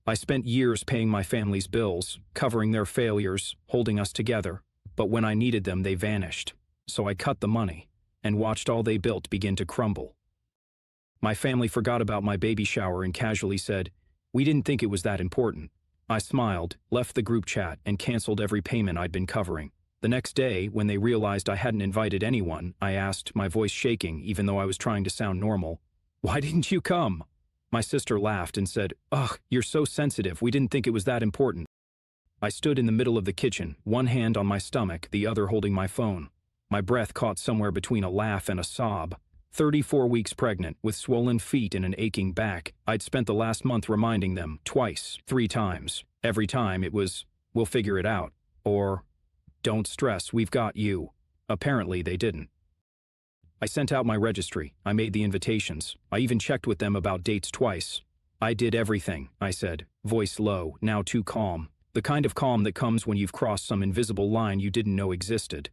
I spent years paying my family's bills, covering their failures, holding us together. But when I needed them, they vanished. So I cut the money and watched all they built begin to crumble. My family forgot about my baby shower and casually said, "We didn't think it was that important." I smiled, left the group chat, and canceled every payment I'd been covering. The next day, when they realized I hadn't invited anyone, I asked, my voice shaking even though I was trying to sound normal, "Why didn't you come?" My sister laughed and said, "Ugh, you're so sensitive, we didn't think it was that important." I stood in the middle of the kitchen, one hand on my stomach, the other holding my phone. My breath caught somewhere between a laugh and a sob. 34 weeks pregnant, with swollen feet and an aching back, I'd spent the last month reminding them, twice, 3 times. Every time it was, "We'll figure it out," or, "Don't stress, we've got you." Apparently they didn't. I sent out my registry, I made the invitations, I even checked with them about dates twice. "I did everything," I said, voice low, now too calm. The kind of calm that comes when you've crossed some invisible line you didn't know existed.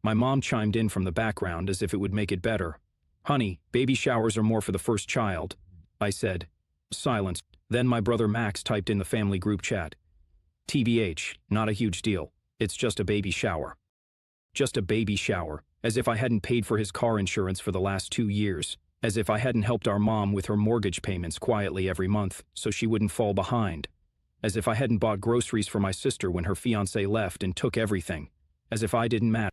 My mom chimed in from the background as if it would make it better. "Honey, baby showers are more for the first child," I said. Silence. Then my brother Max typed in the family group chat. "TBH, not a huge deal. It's just a baby shower." Just a baby shower, as if I hadn't paid for his car insurance for the last 2 years, as if I hadn't helped our mom with her mortgage payments quietly every month so she wouldn't fall behind, as if I hadn't bought groceries for my sister when her fiancé left and took everything, as if I didn't matter.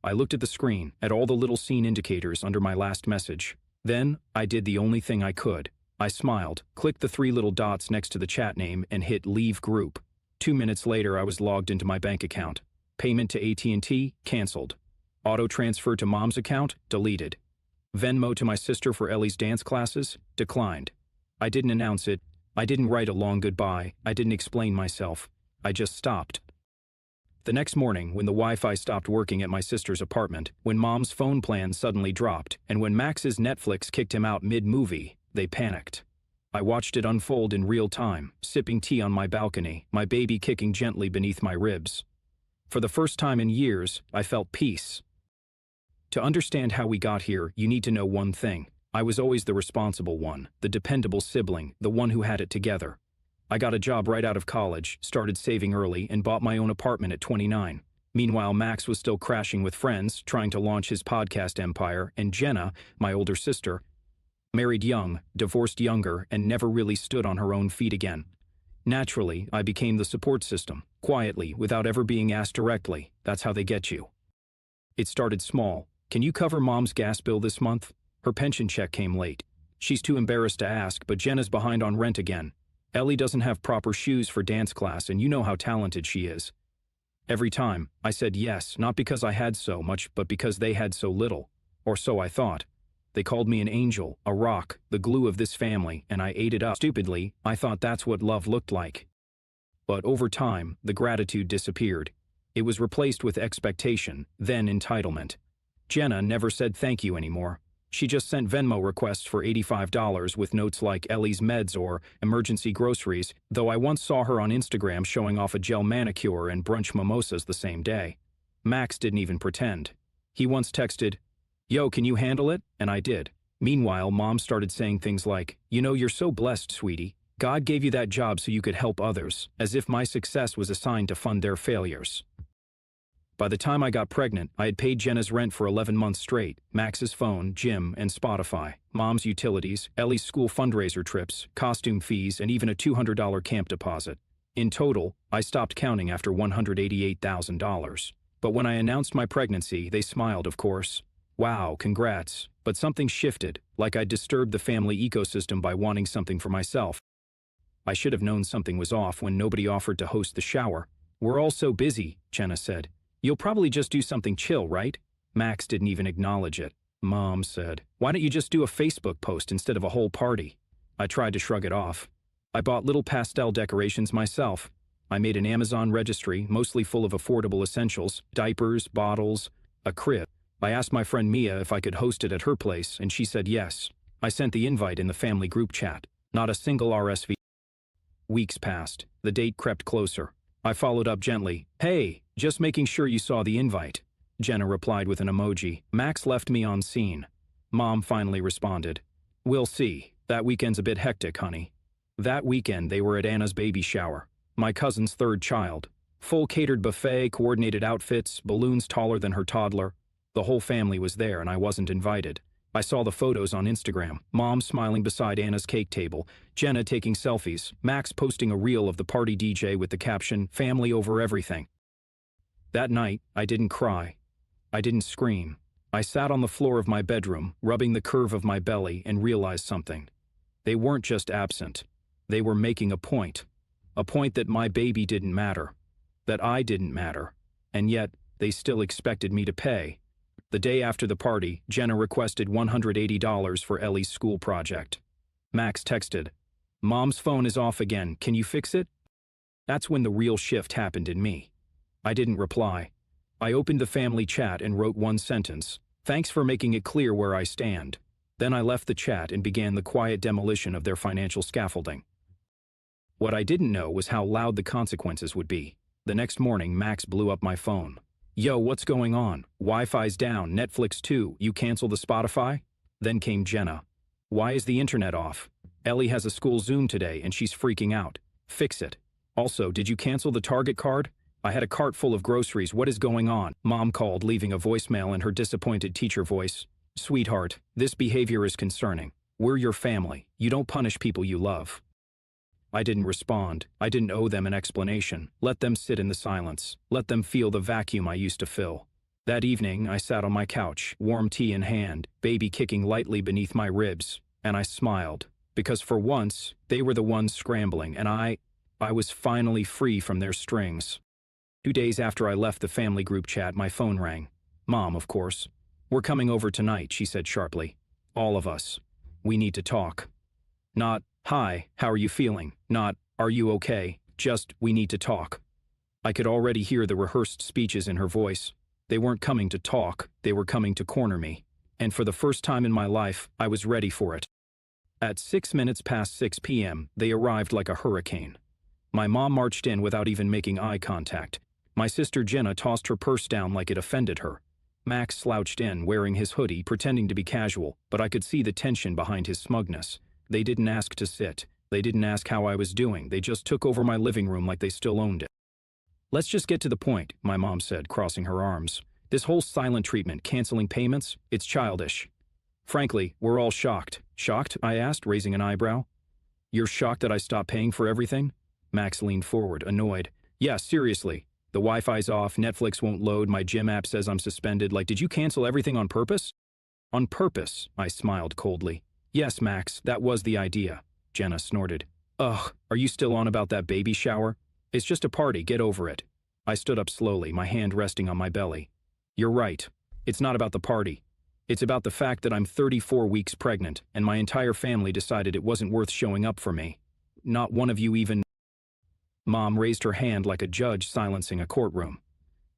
I looked at the screen, at all the little scene indicators under my last message. Then, I did the only thing I could. I smiled, clicked the 3 little dots next to the chat name, and hit Leave Group. 2 minutes later, I was logged into my bank account. Payment to AT&T, canceled. Auto transfer to mom's account, deleted. Venmo to my sister for Ellie's dance classes, declined. I didn't announce it. I didn't write a long goodbye. I didn't explain myself. I just stopped. The next morning, when the Wi-Fi stopped working at my sister's apartment, when mom's phone plan suddenly dropped, and when Max's Netflix kicked him out mid-movie, they panicked. I watched it unfold in real time, sipping tea on my balcony, my baby kicking gently beneath my ribs. For the first time in years, I felt peace. To understand how we got here, you need to know one thing. I was always the responsible one, the dependable sibling, the one who had it together. I got a job right out of college, started saving early, and bought my own apartment at 29. Meanwhile, Max was still crashing with friends, trying to launch his podcast empire, and Jenna, my older sister, married young, divorced younger, and never really stood on her own feet again. Naturally, I became the support system, quietly, without ever being asked directly. That's how they get you. It started small. "Can you cover mom's gas bill this month?" Her pension check came late. She's too embarrassed to ask, but Jenna's behind on rent again. Ellie doesn't have proper shoes for dance class, and you know how talented she is. Every time, I said yes, not because I had so much, but because they had so little. Or so I thought. They called me an angel, a rock, the glue of this family, and I ate it up. Stupidly, I thought that's what love looked like. But over time, the gratitude disappeared. It was replaced with expectation, then entitlement. Jenna never said thank you anymore. She just sent Venmo requests for $85 with notes like Ellie's meds or emergency groceries, though I once saw her on Instagram showing off a gel manicure and brunch mimosas the same day. Max didn't even pretend. He once texted, "Yo, can you handle it?" And I did. Meanwhile, Mom started saying things like, "You know, you're so blessed, sweetie. God gave you that job so you could help others," as if my success was assigned to fund their failures. By the time I got pregnant, I had paid Jenna's rent for 11 months straight, Max's phone, gym, and Spotify, Mom's utilities, Ellie's school fundraiser trips, costume fees, and even a $200 camp deposit. In total, I stopped counting after $188,000. But when I announced my pregnancy, they smiled, of course. "Wow, congrats." But something shifted, like I'd disturbed the family ecosystem by wanting something for myself. I should have known something was off when nobody offered to host the shower. "We're all so busy," Jenna said. "You'll probably just do something chill, right?" Max didn't even acknowledge it. Mom said, "Why don't you just do a Facebook post instead of a whole party?" I tried to shrug it off. I bought little pastel decorations myself. I made an Amazon registry, mostly full of affordable essentials, diapers, bottles, a crib. I asked my friend Mia if I could host it at her place, and she said yes. I sent the invite in the family group chat. Not a single RSV. Weeks passed. The date crept closer. I followed up gently. "Hey, just making sure you saw the invite." Jenna replied with an emoji. Max left me on scene. Mom finally responded. "We'll see. That weekend's a bit hectic, honey." That weekend they were at Anna's baby shower, my cousin's third child. Full catered buffet, coordinated outfits, balloons taller than her toddler. The whole family was there and I wasn't invited. I saw the photos on Instagram, Mom smiling beside Anna's cake table, Jenna taking selfies, Max posting a reel of the party DJ with the caption, "Family over everything." That night, I didn't cry. I didn't scream. I sat on the floor of my bedroom, rubbing the curve of my belly, and realized something. They weren't just absent. They were making a point that my baby didn't matter, that I didn't matter, and yet they still expected me to pay. The day after the party, Jenna requested $180 for Ellie's school project. Max texted, "Mom's phone is off again, can you fix it?" That's when the real shift happened in me. I didn't reply. I opened the family chat and wrote one sentence, "Thanks for making it clear where I stand." Then I left the chat and began the quiet demolition of their financial scaffolding. What I didn't know was how loud the consequences would be. The next morning, Max blew up my phone. "Yo, what's going on? Wi-Fi's down, Netflix too, you cancel the Spotify?" Then came Jenna. "Why is the internet off? Ellie has a school Zoom today and she's freaking out. Fix it. Also, did you cancel the Target card? I had a cart full of groceries, what is going on?" Mom called, leaving a voicemail in her disappointed teacher voice. "Sweetheart, this behavior is concerning. We're your family. You don't punish people you love." I didn't respond. I didn't owe them an explanation. Let them sit in the silence. Let them feel the vacuum I used to fill. That evening, I sat on my couch, warm tea in hand, baby kicking lightly beneath my ribs, and I smiled. Because for once, they were the ones scrambling, and I was finally free from their strings. 2 days after I left the family group chat, my phone rang. Mom, of course. "We're coming over tonight," she said sharply. "All of us. We need to talk." Not, "Hi, how are you feeling?" Not, "Are you okay?" Just, "We need to talk." I could already hear the rehearsed speeches in her voice. They weren't coming to talk, they were coming to corner me. And for the first time in my life, I was ready for it. At 6 minutes past 6 p.m., they arrived like a hurricane. My mom marched in without even making eye contact. My sister Jenna tossed her purse down like it offended her. Max slouched in, wearing his hoodie, pretending to be casual, but I could see the tension behind his smugness. They didn't ask to sit. They didn't ask how I was doing. They just took over my living room like they still owned it. "Let's just get to the point," my mom said, crossing her arms. "This whole silent treatment, canceling payments, it's childish." Frankly, we're all shocked. "Shocked?" I asked, raising an eyebrow. "You're shocked that I stopped paying for everything?" Max leaned forward, annoyed. "Yeah, seriously. The Wi-Fi's off, Netflix won't load, my gym app says I'm suspended. Like, did you cancel everything on purpose?" "On purpose," I smiled coldly. "Yes, Max, that was the idea." Jenna snorted. "Ugh, are you still on about that baby shower? It's just a party, get over it." I stood up slowly, my hand resting on my belly. "You're right. It's not about the party. It's about the fact that I'm 34 weeks pregnant, and my entire family decided it wasn't worth showing up for me. Not one of you even—" Mom raised her hand like a judge silencing a courtroom.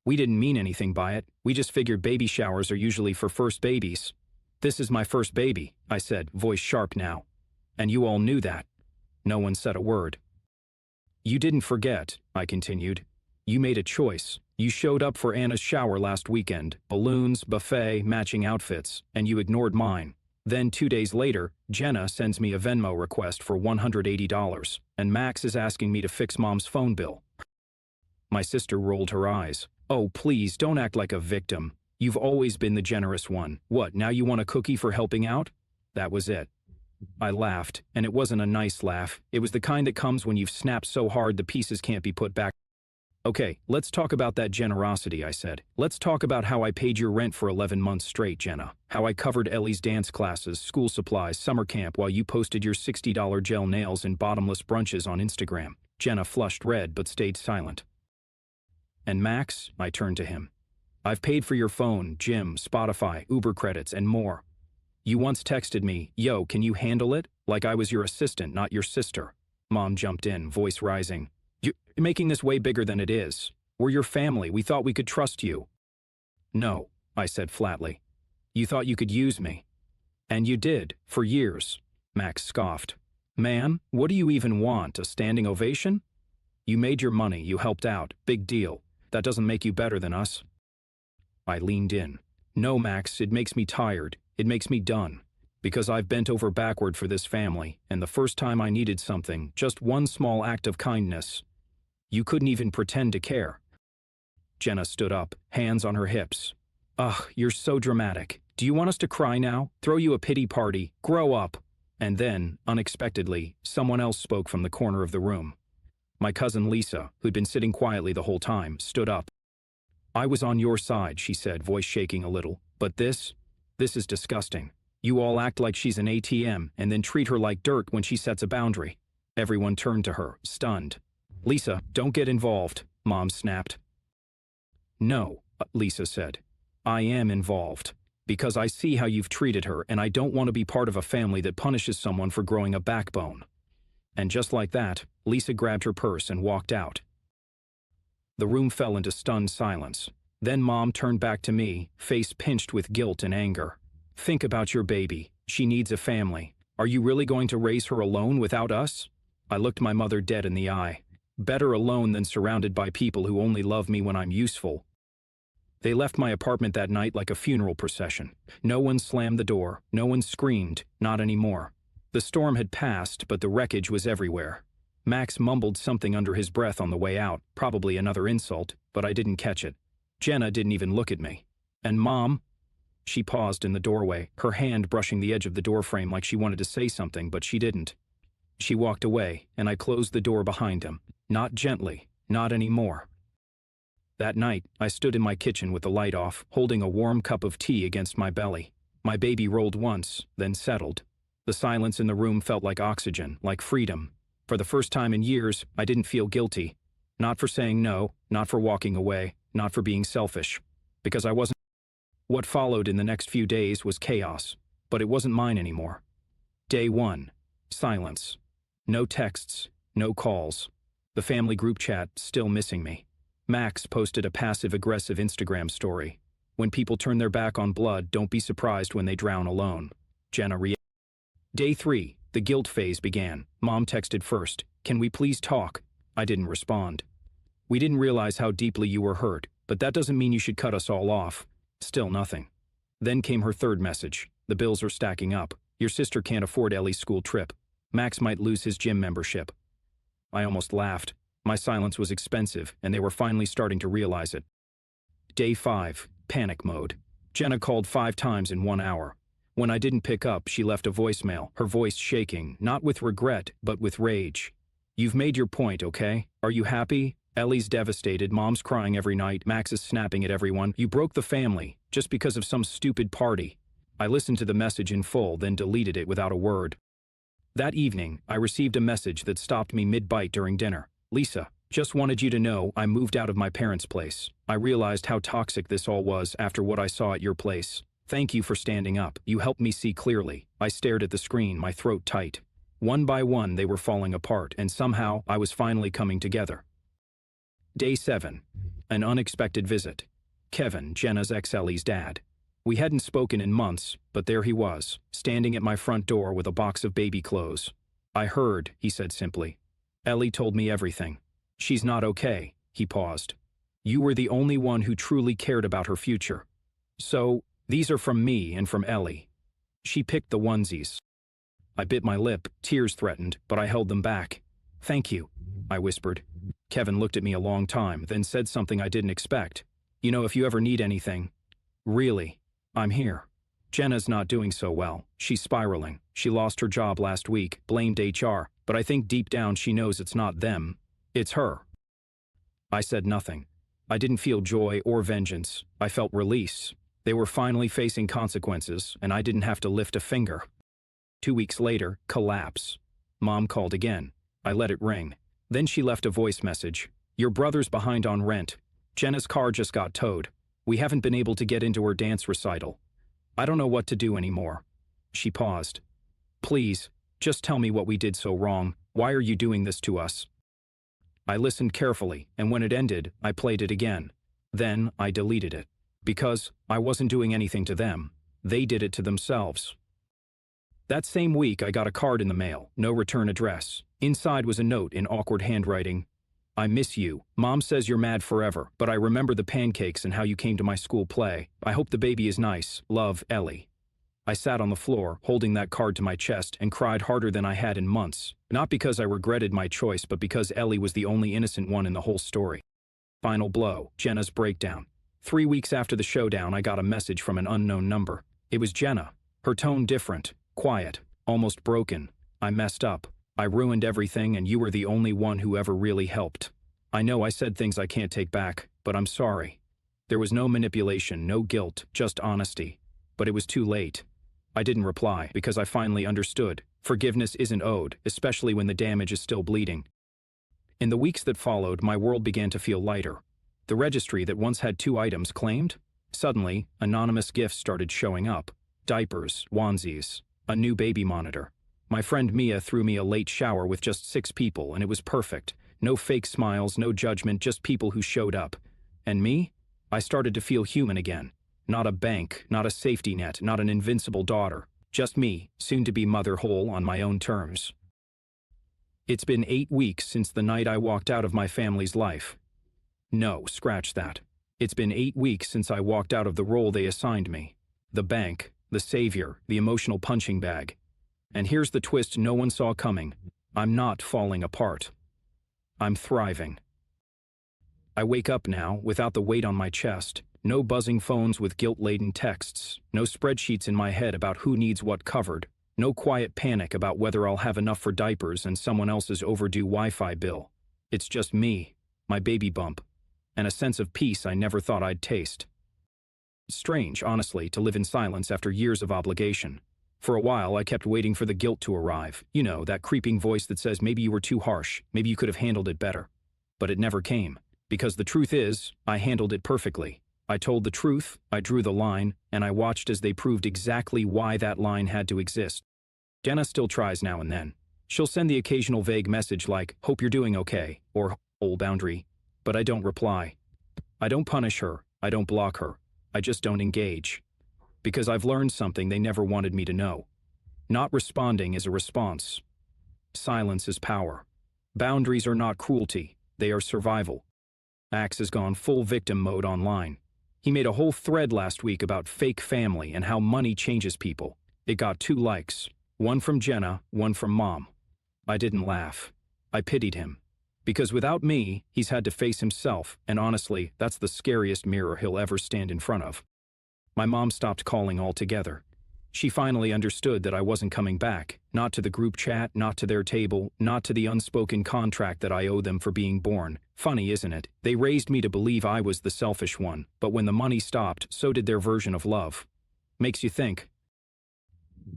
"We didn't mean anything by it. We just figured baby showers are usually for first babies." "This is my first baby," I said, voice sharp now. "And you all knew that." No one said a word. "You didn't forget," I continued. "You made a choice. You showed up for Anna's shower last weekend, balloons, buffet, matching outfits, and you ignored mine. Then 2 days later, Jenna sends me a Venmo request for $180, and Max is asking me to fix Mom's phone bill." My sister rolled her eyes. "Oh, please, don't act like a victim. You've always been the generous one. What, now you want a cookie for helping out?" That was it. I laughed, and it wasn't a nice laugh. It was the kind that comes when you've snapped so hard the pieces can't be put back. "Okay, let's talk about that generosity," I said. "Let's talk about how I paid your rent for 11 months straight, Jenna. How I covered Ellie's dance classes, school supplies, summer camp while you posted your $60 gel nails and bottomless brunches on Instagram." Jenna flushed red but stayed silent. "And Max," I turned to him. "I've paid for your phone, gym, Spotify, Uber credits, and more. You once texted me, 'Yo, can you handle it?' Like I was your assistant, not your sister." Mom jumped in, voice rising. "You're making this way bigger than it is. We're your family. We thought we could trust you." "No," I said flatly. "You thought you could use me." "And you did, for years." Max scoffed. "Man, what do you even want, a standing ovation? You made your money, you helped out, big deal. That doesn't make you better than us." I leaned in. "No, Max, it makes me tired. It makes me done. Because I've bent over backward for this family, and the first time I needed something, just one small act of kindness, you couldn't even pretend to care. Jenna stood up, hands on her hips. Ugh, you're so dramatic. Do you want us to cry now? Throw you a pity party? Grow up. And then, unexpectedly, someone else spoke from the corner of the room. My cousin Lisa, who'd been sitting quietly the whole time, stood up. I was on your side, she said, voice shaking a little. But this is disgusting. You all act like she's an ATM and then treat her like dirt when she sets a boundary. Everyone turned to her, stunned. Lisa, don't get involved, Mom snapped. No, Lisa said. I am involved. Because I see how you've treated her, and I don't want to be part of a family that punishes someone for growing a backbone. And just like that, Lisa grabbed her purse and walked out. The room fell into stunned silence. Then Mom turned back to me, face pinched with guilt and anger. Think about your baby. She needs a family. Are you really going to raise her alone without us? I looked my mother dead in the eye. Better alone than surrounded by people who only love me when I'm useful. They left my apartment that night like a funeral procession. No one slammed the door, no one screamed, not anymore. The storm had passed, but the wreckage was everywhere. Max mumbled something under his breath on the way out, probably another insult, but I didn't catch it. Jenna didn't even look at me. And Mom? She paused in the doorway, her hand brushing the edge of the doorframe like she wanted to say something, but she didn't. She walked away, and I closed the door behind him. Not gently, not anymore. That night, I stood in my kitchen with the light off, holding a warm cup of tea against my belly. My baby rolled once, then settled. The silence in the room felt like oxygen, like freedom. For the first time in years, I didn't feel guilty. Not for saying no, not for walking away, not for being selfish. Because I wasn't. What followed in the next few days was chaos, but it wasn't mine anymore. Day 1. Silence. No texts, no calls. The family group chat still missing me. Max posted a passive-aggressive Instagram story. When people turn their back on blood, don't be surprised when they drown alone. Jenna reacted. Day 3. The guilt phase began. Mom texted first. Can we please talk? I didn't respond. We didn't realize how deeply you were hurt, but that doesn't mean you should cut us all off. Still nothing. Then came her third message. The bills are stacking up. Your sister can't afford Ellie's school trip. Max might lose his gym membership. I almost laughed. My silence was expensive, and they were finally starting to realize it. Day 5. Panic mode. Jenna called 5 times in 1 hour. When I didn't pick up, she left a voicemail, her voice shaking, not with regret, but with rage. You've made your point, okay? Are you happy? Ellie's devastated, Mom's crying every night, Max is snapping at everyone. You broke the family, just because of some stupid party. I listened to the message in full, then deleted it without a word. That evening, I received a message that stopped me mid-bite during dinner. Lisa, just wanted you to know I moved out of my parents' place. I realized how toxic this all was after what I saw at your place. Thank you for standing up. You helped me see clearly. I stared at the screen, my throat tight. One by one, they were falling apart, and somehow I was finally coming together. Day 7. An unexpected visit. Kevin, Jenna's ex-Ellie's dad. We hadn't spoken in months, but there he was, standing at my front door with a box of baby clothes. I heard, he said simply. Ellie told me everything. She's not okay, he paused. You were the only one who truly cared about her future. So, these are from me and from Ellie. She picked the onesies. I bit my lip, tears threatened, but I held them back. Thank you, I whispered. Kevin looked at me a long time, then said something I didn't expect. You know, if you ever need anything. Really, I'm here. Jenna's not doing so well. She's spiraling. She lost her job last week, blamed HR, but I think deep down she knows it's not them. It's her. I said nothing. I didn't feel joy or vengeance. I felt release. They were finally facing consequences, and I didn't have to lift a finger. 2 weeks later, collapse. Mom called again. I let it ring. Then she left a voice message. Your brother's behind on rent. Jenna's car just got towed. We haven't been able to get into her dance recital. I don't know what to do anymore. She paused. Please, just tell me what we did so wrong. Why are you doing this to us? I listened carefully, and when it ended, I played it again. Then I deleted it. Because I wasn't doing anything to them. They did it to themselves. That same week, I got a card in the mail, no return address. Inside was a note in awkward handwriting. I miss you. Mom says you're mad forever, but I remember the pancakes and how you came to my school play. I hope the baby is nice. Love, Ellie. I sat on the floor, holding that card to my chest, and cried harder than I had in months, not because I regretted my choice but because Ellie was the only innocent one in the whole story. Final blow, Jenna's breakdown. 3 weeks after the showdown, I got a message from an unknown number. It was Jenna. Her tone different, quiet, almost broken. I messed up. I ruined everything, and you were the only one who ever really helped. I know I said things I can't take back, but I'm sorry. There was no manipulation, no guilt, just honesty. But it was too late. I didn't reply because I finally understood. Forgiveness isn't owed, especially when the damage is still bleeding. In the weeks that followed, my world began to feel lighter. The registry that once had 2 items claimed? Suddenly, anonymous gifts started showing up. Diapers, onesies, a new baby monitor. My friend Mia threw me a late shower with just 6 people, and it was perfect. No fake smiles, no judgment, just people who showed up. And me? I started to feel human again. Not a bank, not a safety net, not an invincible daughter. Just me, soon to be mother whole on my own terms. It's been 8 weeks since the night I walked out of my family's life. No, scratch that. It's been 8 weeks since I walked out of the role they assigned me. The bank, the savior, the emotional punching bag. And here's the twist no one saw coming. I'm not falling apart. I'm thriving. I wake up now, without the weight on my chest. No buzzing phones with guilt-laden texts. No spreadsheets in my head about who needs what covered. No quiet panic about whether I'll have enough for diapers and someone else's overdue Wi-Fi bill. It's just me, my baby bump, and a sense of peace I never thought I'd taste. It's strange, honestly, to live in silence after years of obligation. For a while, I kept waiting for the guilt to arrive. You know, that creeping voice that says maybe you were too harsh, maybe you could have handled it better. But it never came. Because the truth is, I handled it perfectly. I told the truth, I drew the line, and I watched as they proved exactly why that line had to exist. Jenna still tries now and then. She'll send the occasional vague message like, "Hope you're doing okay," or "Whole boundary." But I don't reply. I don't punish her, I don't block her. I just don't engage. Because I've learned something they never wanted me to know. Not responding is a response. Silence is power. Boundaries are not cruelty, they are survival. Axe has gone full victim mode online. He made a whole thread last week about fake family and how money changes people. It got 2 likes. One from Jenna, one from Mom. I didn't laugh. I pitied him. Because without me, he's had to face himself, and honestly, that's the scariest mirror he'll ever stand in front of. My mom stopped calling altogether. She finally understood that I wasn't coming back, not to the group chat, not to their table, not to the unspoken contract that I owe them for being born. Funny, isn't it? They raised me to believe I was the selfish one, but when the money stopped, so did their version of love. Makes you think.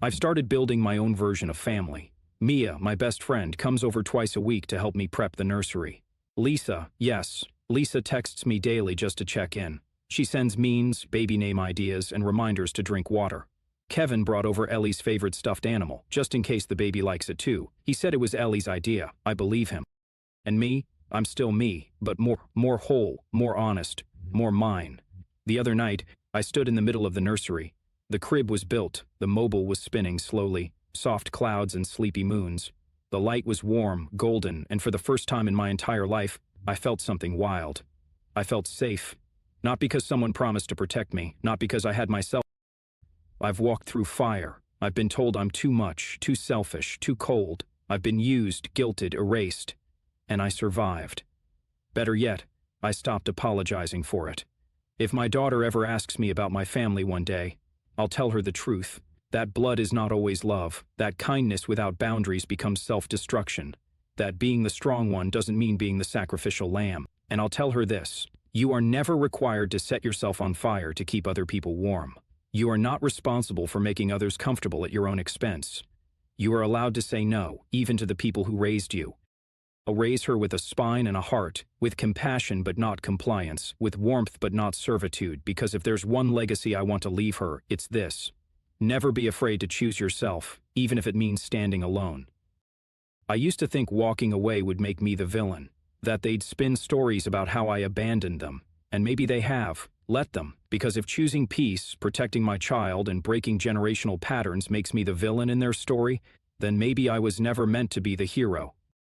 I've started building my own version of family. Mia, my best friend, comes over twice a week to help me prep the nursery. Lisa, yes, Lisa texts me daily just to check in. She sends memes, baby name ideas, and reminders to drink water. Kevin brought over Ellie's favorite stuffed animal, just in case the baby likes it too. He said it was Ellie's idea. I believe him. And me? I'm still me, but more whole, more honest, more mine. The other night, I stood in the middle of the nursery. The crib was built, the mobile was spinning slowly, soft clouds and sleepy moons. The light was warm, golden, and for the first time in my entire life, I felt something wild. I felt safe. Not because someone promised to protect me, not because I had myself. I've walked through fire. I've been told I'm too much, too selfish, too cold. I've been used, guilted, erased. And I survived. Better yet, I stopped apologizing for it. If my daughter ever asks me about my family one day, I'll tell her the truth. That blood is not always love. That kindness without boundaries becomes self-destruction. That being the strong one doesn't mean being the sacrificial lamb. And I'll tell her this. You are never required to set yourself on fire to keep other people warm. You are not responsible for making others comfortable at your own expense. You are allowed to say no, even to the people who raised you. I'll raise her with a spine and a heart, with compassion but not compliance, with warmth but not servitude, because if there's one legacy I want to leave her, it's this. Never be afraid to choose yourself, even if it means standing alone. I used to think walking away would make me the villain, that they'd spin stories about how I abandoned them, and maybe they have. Let them, because if choosing peace, protecting my child, and breaking generational patterns makes me the villain in their story, then maybe I was never meant to be the hero.